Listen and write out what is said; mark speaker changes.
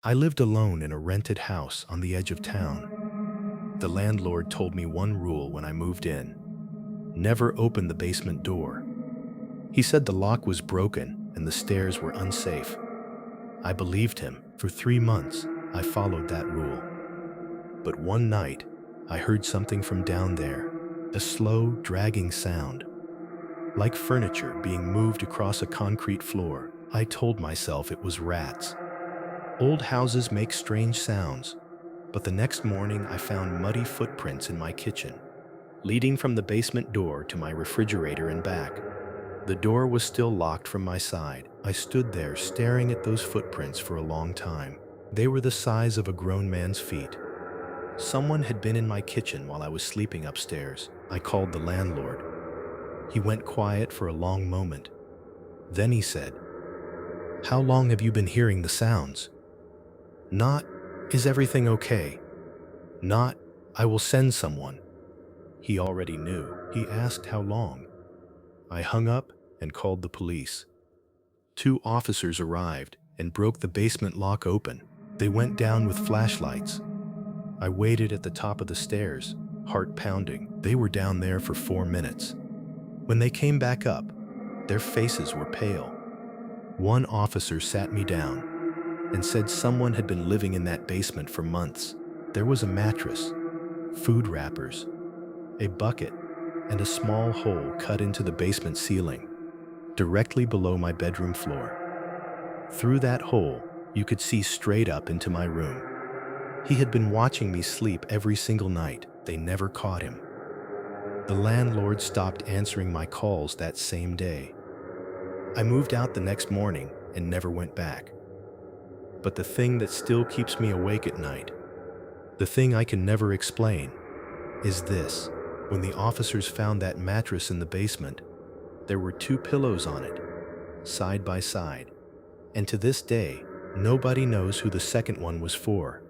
Speaker 1: I lived alone in a rented house on the edge of town. The landlord told me one rule when I moved in: never open the basement door. He said the lock was broken and the stairs were unsafe. I believed him. For 3 months, I followed that rule. But one night, I heard something from down there, a slow, dragging sound, like furniture being moved across a concrete floor. I told myself it was rats. Old houses make strange sounds, but the next morning I found muddy footprints in my kitchen, leading from the basement door to my refrigerator and back. The door was still locked from my side. I stood there staring at those footprints for a long time. They were the size of a grown man's feet. Someone had been in my kitchen while I was sleeping upstairs. I called the landlord. He went quiet for a long moment. Then he said, "How long have you been hearing the sounds?" Not, "Is everything okay?" Not, "I will send someone." He already knew. He asked how long. I hung up and called the police. 2 officers arrived and broke the basement lock open. They went down with flashlights. I waited at the top of the stairs, heart pounding. They were down there for 4 minutes. When they came back up, their faces were pale. One officer sat me down and said someone had been living in that basement for months. There was a mattress, food wrappers, a bucket, and a small hole cut into the basement ceiling, directly below my bedroom floor. Through that hole, you could see straight up into my room. He had been watching me sleep every single night. They never caught him. The landlord stopped answering my calls that same day. I moved out the next morning and never went back. But the thing that still keeps me awake at night, the thing I can never explain, is this. When the officers found that mattress in the basement, there were 2 pillows on it, side by side. And to this day, nobody knows who the second one was for.